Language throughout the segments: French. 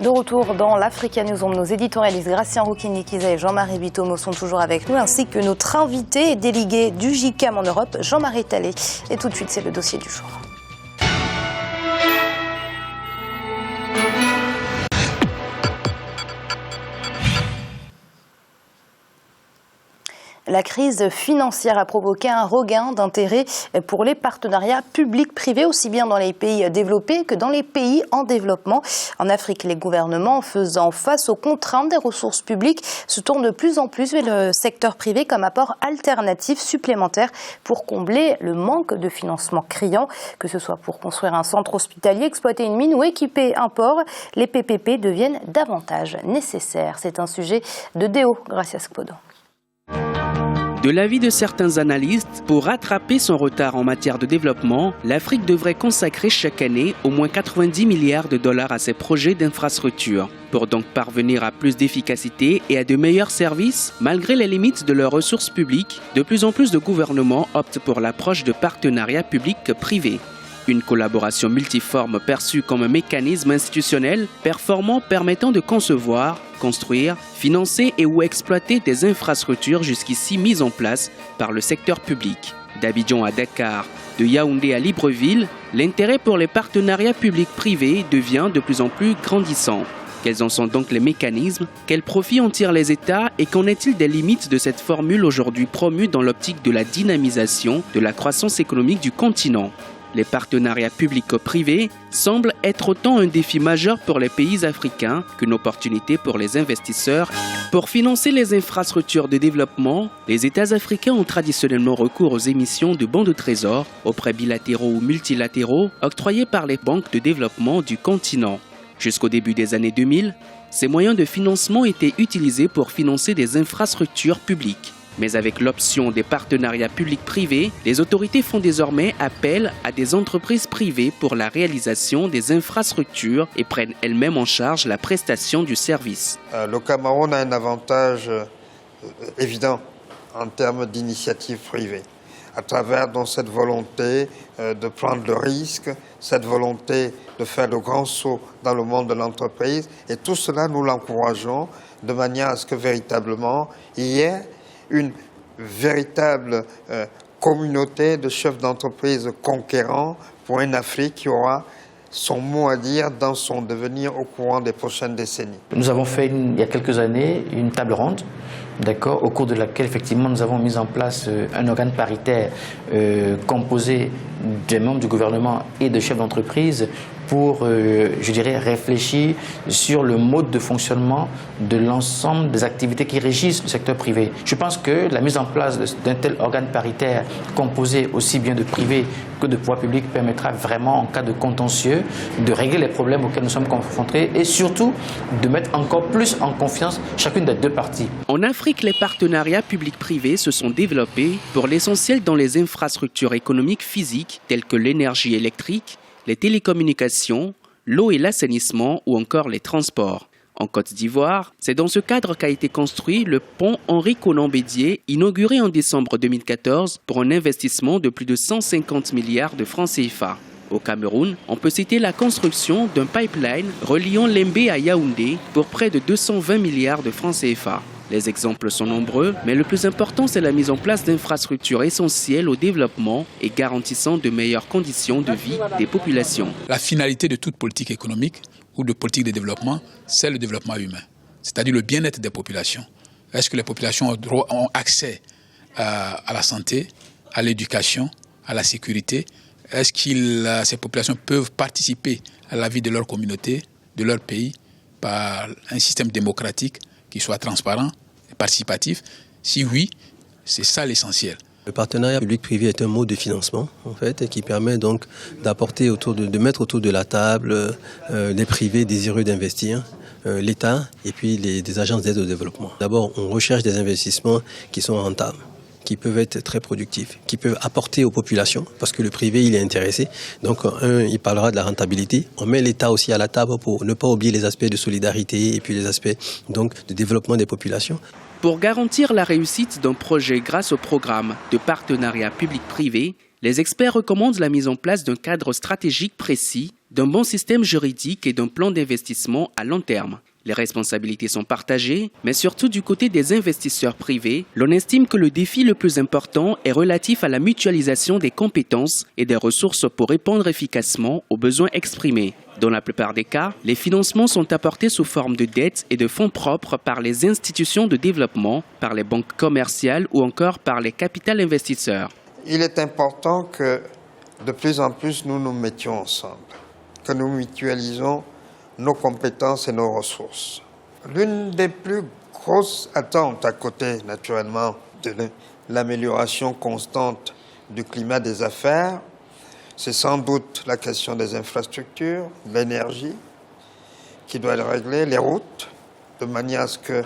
De retour dans l'Africa Newsroom, nos éditorialistes Gracien Rouquini-Kiza et Jean-Marie Bitomo sont toujours avec nous, ainsi que notre invité et délégué du JICAM en Europe, Jean-Marie Talley. Et tout de suite, c'est le dossier du jour. La crise financière a provoqué un regain d'intérêt pour les partenariats publics-privés, aussi bien dans les pays développés que dans les pays en développement. En Afrique, les gouvernements faisant face aux contraintes des ressources publiques se tournent de plus en plus vers le secteur privé comme apport alternatif supplémentaire pour combler le manque de financement criant. Que ce soit pour construire un centre hospitalier, exploiter une mine ou équiper un port, les PPP deviennent davantage nécessaires. C'est un sujet de Déo Gracias Podo. De l'avis de certains analystes, pour rattraper son retard en matière de développement, l'Afrique devrait consacrer chaque année au moins 90 milliards de dollars à ses projets d'infrastructure. Pour donc parvenir à plus d'efficacité et à de meilleurs services, malgré les limites de leurs ressources publiques, de plus en plus de gouvernements optent pour l'approche de partenariats publics-privés. Une collaboration multiforme perçue comme un mécanisme institutionnel performant permettant de concevoir, construire, financer et ou exploiter des infrastructures jusqu'ici mises en place par le secteur public. D'Abidjan à Dakar, de Yaoundé à Libreville, l'intérêt pour les partenariats publics-privés devient de plus en plus grandissant. Quels en sont donc les mécanismes? Quels profits en tirent les États? Et qu'en est-il des limites de cette formule aujourd'hui promue dans l'optique de la dynamisation de la croissance économique du continent? Les partenariats publics-privés semblent être autant un défi majeur pour les pays africains qu'une opportunité pour les investisseurs. Pour financer les infrastructures de développement, les États africains ont traditionnellement recours aux émissions de bons de trésor, aux prêts bilatéraux ou multilatéraux octroyés par les banques de développement du continent. Jusqu'au début des années 2000, ces moyens de financement étaient utilisés pour financer des infrastructures publiques. Mais avec l'option des partenariats publics-privés, les autorités font désormais appel à des entreprises privées pour la réalisation des infrastructures et prennent elles-mêmes en charge la prestation du service. Le Cameroun a un avantage évident en termes d'initiatives privées, à travers donc, cette volonté de prendre le risque, cette volonté de faire le grand saut dans le monde de l'entreprise. Et tout cela, nous l'encourageons de manière à ce que véritablement, il y ait une véritable communauté de chefs d'entreprise conquérants pour une Afrique qui aura son mot à dire dans son devenir au courant des prochaines décennies. Nous avons fait il y a quelques années une table ronde, au cours de laquelle effectivement nous avons mis en place un organe paritaire composé des membres du gouvernement et de chefs d'entreprise pour, je dirais, réfléchir sur le mode de fonctionnement de l'ensemble des activités qui régissent le secteur privé. Je pense que la mise en place d'un tel organe paritaire composé aussi bien de privés que de pouvoirs publics permettra vraiment, en cas de contentieux, de régler les problèmes auxquels nous sommes confrontés et surtout de mettre encore plus en confiance chacune des deux parties. En Afrique, les partenariats publics-privés se sont développés pour l'essentiel dans les infrastructures économiques physiques telles que l'énergie électrique, les télécommunications, l'eau et l'assainissement ou encore les transports. En Côte d'Ivoire, c'est dans ce cadre qu'a été construit le pont Henri-Konan Bédié, inauguré en décembre 2014 pour un investissement de plus de 150 milliards de francs CFA. Au Cameroun, on peut citer la construction d'un pipeline reliant Lembe à Yaoundé pour près de 220 milliards de francs CFA. Les exemples sont nombreux, mais le plus important, c'est la mise en place d'infrastructures essentielles au développement et garantissant de meilleures conditions de vie des populations. La finalité de toute politique économique ou de politique de développement, c'est le développement humain, c'est-à-dire le bien-être des populations. Est-ce que les populations ont accès à la santé, à l'éducation, à la sécurité? Est-ce que ces populations peuvent participer à la vie de leur communauté, de leur pays, par un système démocratique qui soit transparent et participatif? Si oui, c'est ça l'essentiel. Le partenariat public-privé est un mode de financement en fait, qui permet donc d'apporter de mettre autour de la table les privés désireux d'investir, l'État et puis des agences d'aide au développement. D'abord, on recherche des investissements qui sont rentables, qui peuvent être très productifs, qui peuvent apporter aux populations, parce que le privé, il est intéressé. Donc, il parlera de la rentabilité. On met l'État aussi à la table pour ne pas oublier les aspects de solidarité et puis les aspects donc, de développement des populations. Pour garantir la réussite d'un projet grâce au programme de partenariat public-privé, Les experts recommandent la mise en place d'un cadre stratégique précis, d'un bon système juridique et d'un plan d'investissement à long terme. Les responsabilités sont partagées, mais surtout du côté des investisseurs privés, l'on estime que le défi le plus important est relatif à la mutualisation des compétences et des ressources pour répondre efficacement aux besoins exprimés. Dans la plupart des cas, les financements sont apportés sous forme de dettes et de fonds propres par les institutions de développement, par les banques commerciales ou encore par les capital investisseurs. Il est important que de plus en plus nous nous mettions ensemble, que nous mutualisons nos compétences et nos ressources. L'une des plus grosses attentes, à côté naturellement de l'amélioration constante du climat des affaires, c'est sans doute la question des infrastructures, de l'énergie, qui doit être réglée, les routes, de manière à ce que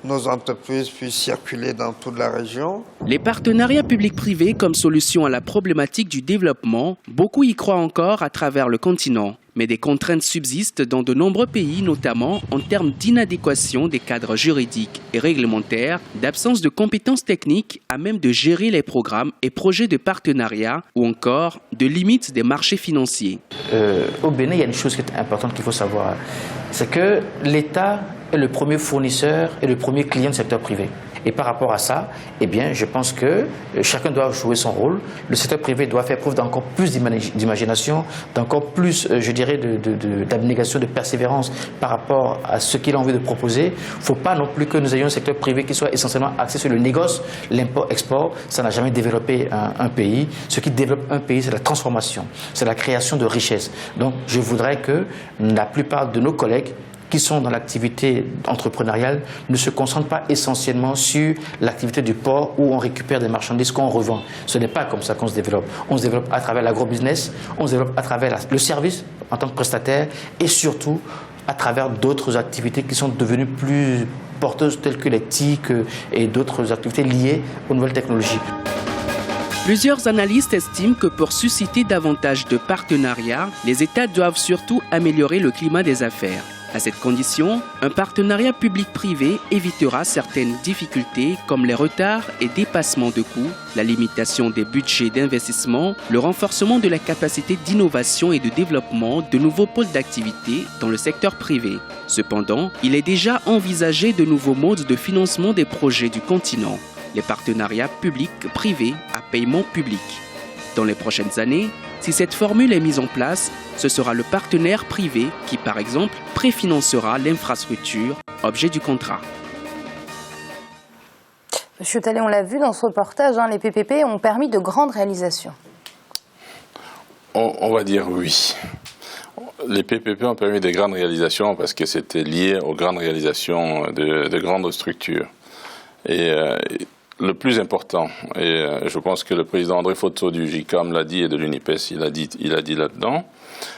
nos entreprises puissent circuler dans toute la région. Les partenariats publics-privés comme solution à la problématique du développement, beaucoup y croient encore à travers le continent. Mais des contraintes subsistent dans de nombreux pays, notamment en termes d'inadéquation des cadres juridiques et réglementaires, d'absence de compétences techniques à même de gérer les programmes et projets de partenariat ou encore de limites des marchés financiers. Au Bénin, il y a une chose qui est importante qu'il faut savoir, c'est que l'État est le premier fournisseur et le premier client du secteur privé. Et par rapport à ça, eh bien, je pense que chacun doit jouer son rôle. Le secteur privé doit faire preuve d'encore plus d'imagination, d'encore plus, je dirais, d'abnégation, de persévérance par rapport à ce qu'il a envie de proposer. Il ne faut pas non plus que nous ayons un secteur privé qui soit essentiellement axé sur le négoce, l'import-export. Ça n'a jamais développé un pays. Ce qui développe un pays, c'est la transformation, c'est la création de richesses. Donc, je voudrais que la plupart de nos collègues qui sont dans l'activité entrepreneuriale ne se concentrent pas essentiellement sur l'activité du port où on récupère des marchandises qu'on revend. Ce n'est pas comme ça qu'on se développe. On se développe à travers l'agrobusiness, on se développe à travers le service en tant que prestataire et surtout à travers d'autres activités qui sont devenues plus porteuses telles que les TIC et d'autres activités liées aux nouvelles technologies. Plusieurs analystes estiment que pour susciter davantage de partenariats, les États doivent surtout améliorer le climat des affaires. À cette condition, un partenariat public-privé évitera certaines difficultés comme les retards et dépassements de coûts, la limitation des budgets d'investissement, le renforcement de la capacité d'innovation et de développement de nouveaux pôles d'activité dans le secteur privé. Cependant, il est déjà envisagé de nouveaux modes de financement des projets du continent, les partenariats publics-privés à paiement public. Dans les prochaines années, si cette formule est mise en place, ce sera le partenaire privé qui, par exemple, préfinancera l'infrastructure, objet du contrat. Monsieur Talley, on l'a vu dans ce reportage, les PPP ont permis de grandes réalisations. On va dire oui. Les PPP ont permis de grandes réalisations parce que c'était lié aux grandes réalisations de grandes structures. Et le plus important, et je pense que le président André Fotso du JICAM l'a dit et de l'UNIPES, il a dit là-dedans,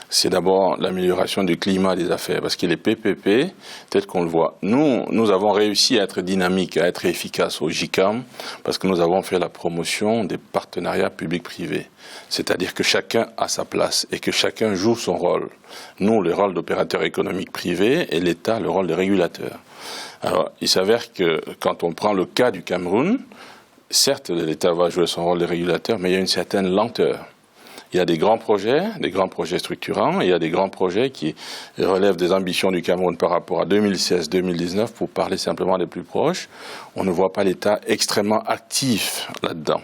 c'est d'abord l'amélioration du climat des affaires. Parce que les PPP, tel qu'on le voit, nous avons réussi à être dynamiques, à être efficaces au JICAM, parce que nous avons fait la promotion des partenariats publics-privés. C'est-à-dire que chacun a sa place et que chacun joue son rôle. Nous, le rôle d'opérateur économique privé et l'État, le rôle de régulateur. Alors, il s'avère que quand on prend le cas du Cameroun, certes, l'État va jouer son rôle de régulateur, mais il y a une certaine lenteur. Il y a des grands projets structurants, et il y a des grands projets qui relèvent des ambitions du Cameroun par rapport à 2016-2019, pour parler simplement des plus proches. On ne voit pas l'État extrêmement actif là-dedans.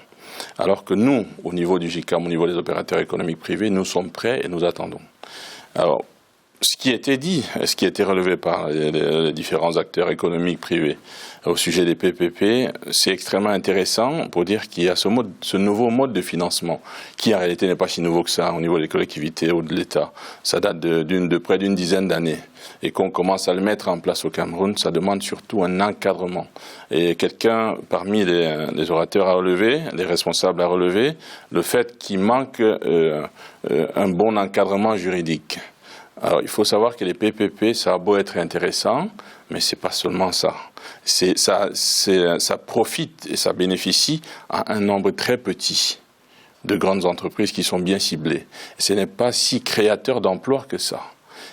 Alors que nous, au niveau du JICAM, au niveau des opérateurs économiques privés, nous sommes prêts et nous attendons. Alors, ce qui a été dit, ce qui a été relevé par les différents acteurs économiques privés au sujet des PPP, c'est extrêmement intéressant pour dire qu'il y a ce nouveau mode de financement, qui en réalité n'est pas si nouveau que ça au niveau des collectivités ou de l'État. Ça date de près d'une dizaine d'années. Et qu'on commence à le mettre en place au Cameroun, ça demande surtout un encadrement. Et quelqu'un parmi les orateurs à relever, les responsables à relever, le fait qu'il manque un bon encadrement juridique. Alors, il faut savoir que les PPP, ça a beau être intéressant, mais c'est pas seulement ça. Ça profite et ça bénéficie à un nombre très petit de grandes entreprises qui sont bien ciblées. Et ce n'est pas si créateur d'emplois que ça.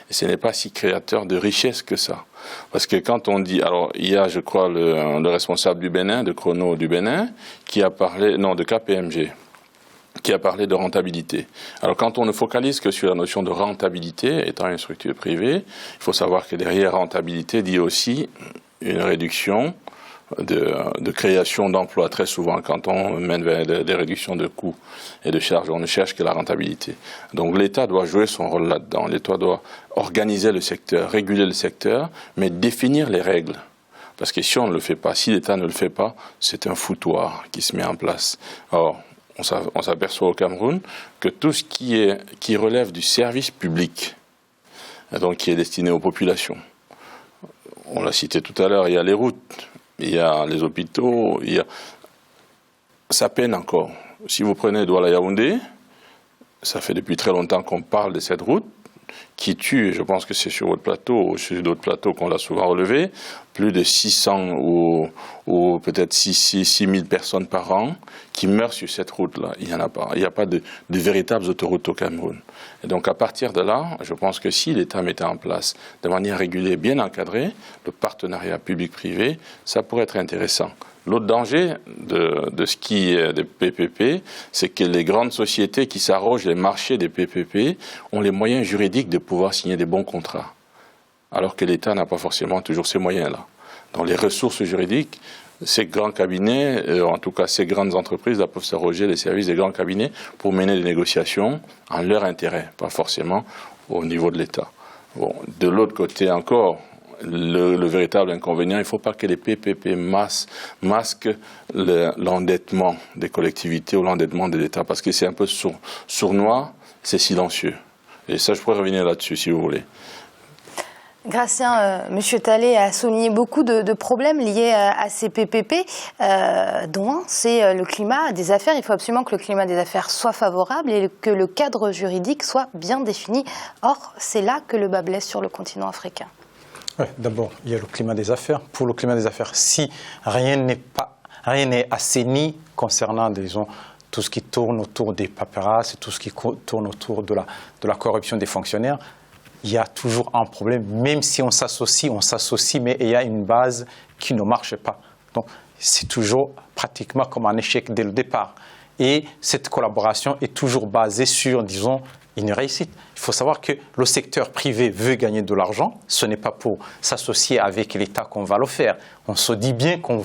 Et ce n'est pas si créateur de richesse que ça. Parce que quand on dit, alors il y a, je crois, le responsable du Bénin, de Chrono du Bénin, qui a parlé, non, de KPMG, qui a parlé de rentabilité. Alors quand on ne focalise que sur la notion de rentabilité, étant une structure privée, il faut savoir que derrière rentabilité dit aussi une réduction de création d'emplois. Très souvent, quand on mène vers des réductions de coûts et de charges, on ne cherche que la rentabilité. Donc l'État doit jouer son rôle là-dedans. L'État doit organiser le secteur, réguler le secteur, mais définir les règles. Parce que si on ne le fait pas, si l'État ne le fait pas, c'est un foutoir qui se met en place. Or, on s'aperçoit au Cameroun que tout ce qui relève du service public, donc qui est destiné aux populations, on l'a cité tout à l'heure, il y a les routes, il y a les hôpitaux, ça peine encore. Si vous prenez Douala-Yaoundé, ça fait depuis très longtemps qu'on parle de cette route, qui tue, je pense que c'est sur votre plateau ou sur d'autres plateaux qu'on l'a souvent relevé, plus de 600 ou peut-être 6 000 personnes par an qui meurent sur cette route-là. Il n'y en a pas. Il n'y a pas de véritables autoroutes au Cameroun. Et donc à partir de là, je pense que si l'État mettait en place de manière régulée, bien encadrée, le partenariat public-privé, ça pourrait être intéressant. L'autre danger de ce qui est des PPP, c'est que les grandes sociétés qui s'arrogent les marchés des PPP ont les moyens juridiques de pouvoir signer des bons contrats, alors que l'État n'a pas forcément toujours ces moyens-là. Donc les ressources juridiques, ces grands cabinets, en tout cas ces grandes entreprises, là, peuvent s'arroger les services des grands cabinets pour mener des négociations en leur intérêt, pas forcément au niveau de l'État. Bon, de l'autre côté encore, le véritable inconvénient, il ne faut pas que les PPP masquent l'endettement des collectivités ou l'endettement de l'État, parce que c'est un peu sournois, c'est silencieux. Et ça, je pourrais revenir là-dessus, si vous voulez. Gratien, M. Talley a souligné beaucoup de problèmes liés à ces PPP, dont un, c'est le climat des affaires. Il faut absolument que le climat des affaires soit favorable et que le cadre juridique soit bien défini. Or, c'est là que le bât blesse sur le continent africain. Ouais, d'abord, il y a le climat des affaires. Pour le climat des affaires, si rien n'est assaini concernant, disons, tout ce qui tourne autour des paperasses, tout ce qui tourne autour de la corruption des fonctionnaires, il y a toujours un problème. Même si on s'associe, mais il y a une base qui ne marche pas. Donc, c'est toujours pratiquement comme un échec dès le départ. Et cette collaboration est toujours basée sur, disons, une réussite. Il faut savoir que le secteur privé veut gagner de l'argent. Ce n'est pas pour s'associer avec l'État qu'on va le faire. On se dit bien on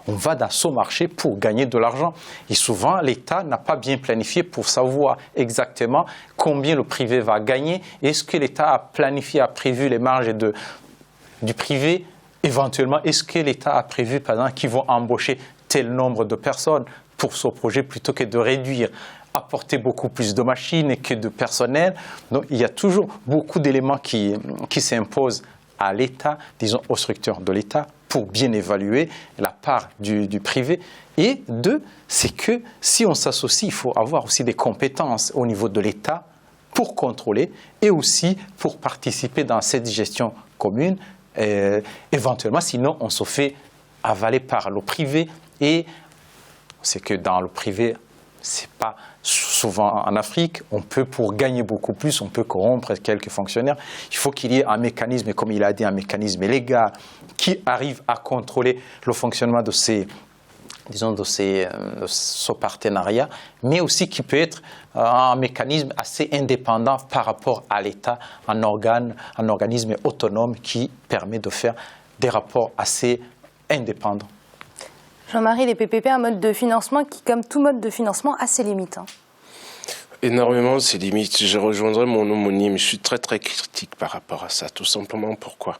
va dans ce marché pour gagner de l'argent. Et souvent, l'État n'a pas bien planifié pour savoir exactement combien le privé va gagner. Est-ce que l'État a planifié, a prévu les marges du privé? Éventuellement, est-ce que l'État a prévu, par exemple, qu'ils vont embaucher tel nombre de personnes pour ce projet plutôt que de réduire, apporter beaucoup plus de machines que de personnel? Donc il y a toujours beaucoup d'éléments qui s'imposent à l'État, disons aux structures de l'État, pour bien évaluer la part du privé. Et deux, c'est que si on s'associe, il faut avoir aussi des compétences au niveau de l'État pour contrôler et aussi pour participer dans cette gestion commune. Éventuellement, sinon on se fait avaler par le privé. Et c'est que dans le privé, c'est pas souvent en Afrique, on peut, pour gagner beaucoup plus, on peut corrompre quelques fonctionnaires. Il faut qu'il y ait un mécanisme, comme il a dit, un mécanisme légal qui arrive à contrôler le fonctionnement de ce partenariat, mais aussi qui peut être un mécanisme assez indépendant par rapport à l'État, un organisme autonome qui permet de faire des rapports assez indépendants. Jean-Marie, les PPP, un mode de financement qui, comme tout mode de financement, a ses limites. Énormément ses limites. Je rejoindrai mon homonyme. Je suis très très critique par rapport à ça. Tout simplement pourquoi?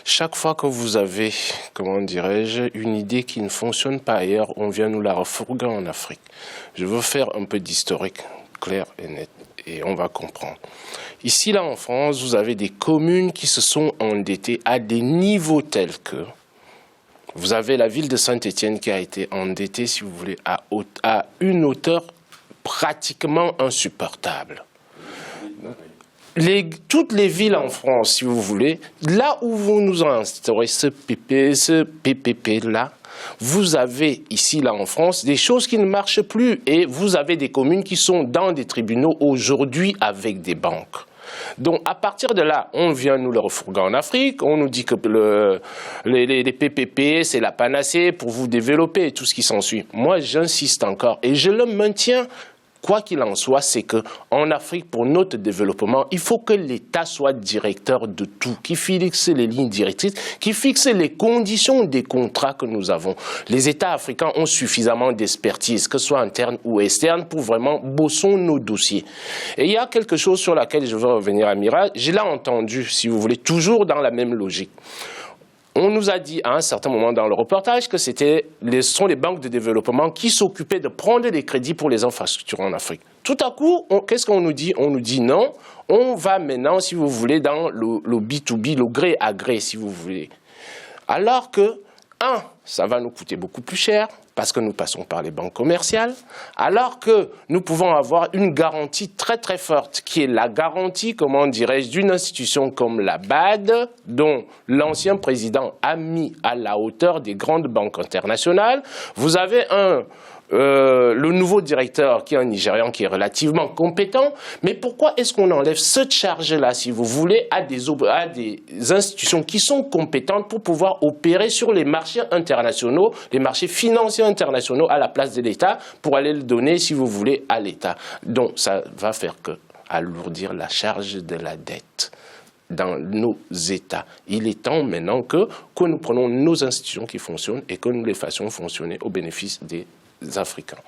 Chaque fois que vous avez, comment dirais-je, une idée qui ne fonctionne pas ailleurs, on vient nous la refourguer en Afrique. Je veux faire un peu d'historique clair et net et on va comprendre. Ici, là en France, vous avez des communes qui se sont endettées à des niveaux tels que vous avez la ville de Saint-Étienne qui a été endettée, si vous voulez, à une hauteur pratiquement insupportable. Toutes les villes en France, si vous voulez, là où vous nous instaurez ce PPP-là, vous avez ici, là en France, des choses qui ne marchent plus. Et vous avez des communes qui sont dans des tribunaux aujourd'hui avec des banques. Donc, à partir de là, on vient nous le refourguer en Afrique, on nous dit que les PPP, c'est la panacée pour vous développer et tout ce qui s'ensuit. Moi, j'insiste encore et je le maintiens quoi qu'il en soit, c'est qu'en Afrique, pour notre développement, il faut que l'État soit directeur de tout, qui fixe les lignes directrices, qui fixe les conditions des contrats que nous avons. Les États africains ont suffisamment d'expertise, que ce soit interne ou externe, pour vraiment bosser nos dossiers. Et il y a quelque chose sur laquelle je veux revenir, Amiral. Je l'ai entendu, si vous voulez, toujours dans la même logique. On nous a dit à un certain moment dans le reportage que ce sont les banques de développement qui s'occupaient de prendre des crédits pour les infrastructures en Afrique. Tout à coup, qu'est-ce qu'on nous dit? On nous dit non, on va maintenant, si vous voulez, dans le B2B, le gré à gré, si vous voulez. Alors que, ça va nous coûter beaucoup plus cher, parce que nous passons par les banques commerciales, alors que nous pouvons avoir une garantie très très forte, qui est la garantie, comment dirais-je, d'une institution comme la BAD, dont l'ancien président a mis à la hauteur des grandes banques internationales. Vous avez le nouveau directeur qui est un Nigérian qui est relativement compétent, mais pourquoi est-ce qu'on enlève cette charge-là, si vous voulez, à des institutions qui sont compétentes pour pouvoir opérer sur les marchés internationaux, les marchés financiers internationaux à la place de l'État, pour aller le donner, si vous voulez, à l'État. Donc ça va faire alourdir la charge de la dette dans nos États. Il est temps maintenant que nous prenions nos institutions qui fonctionnent et que nous les fassions fonctionner au bénéfice des Africains.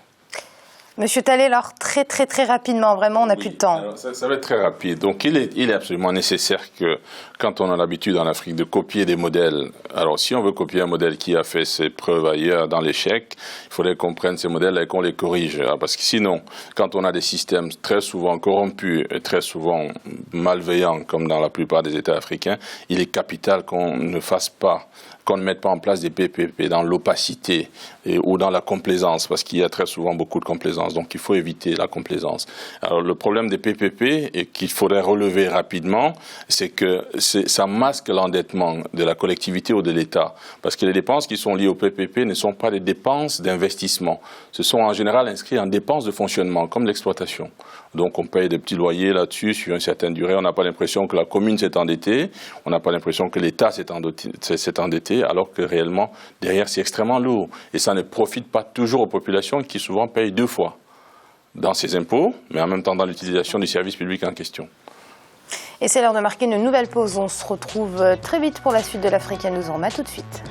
Monsieur Talley, alors très rapidement, vraiment, on n'a plus de temps. Alors ça va être très rapide. Donc il est absolument nécessaire que, quand on a l'habitude en Afrique de copier des modèles, alors si on veut copier un modèle qui a fait ses preuves ailleurs dans l'échec, il faudrait qu'on prenne ces modèles et qu'on les corrige. Parce que sinon, quand on a des systèmes très souvent corrompus et très souvent malveillants, comme dans la plupart des États africains, il est capital qu'on ne mette pas en place des PPP dans l'opacité ou dans la complaisance, parce qu'il y a très souvent beaucoup de complaisance. Donc il faut éviter la complaisance. Alors le problème des PPP, et qu'il faudrait relever rapidement, c'est que ça masque l'endettement de la collectivité ou de l'État. Parce que les dépenses qui sont liées au PPP ne sont pas des dépenses d'investissement. Ce sont en général inscrits en dépenses de fonctionnement, comme l'exploitation. Donc on paye des petits loyers là-dessus sur une certaine durée. On n'a pas l'impression que la commune s'est endettée. On n'a pas l'impression que l'État s'est endetté, alors que réellement, derrière, c'est extrêmement lourd. Et ça ne profite pas toujours aux populations qui souvent payent 2 fois dans ces impôts, mais en même temps dans l'utilisation du service public en question. Et c'est l'heure de marquer une nouvelle pause. On se retrouve très vite pour la suite de l'Africaine nous en. À tout de suite.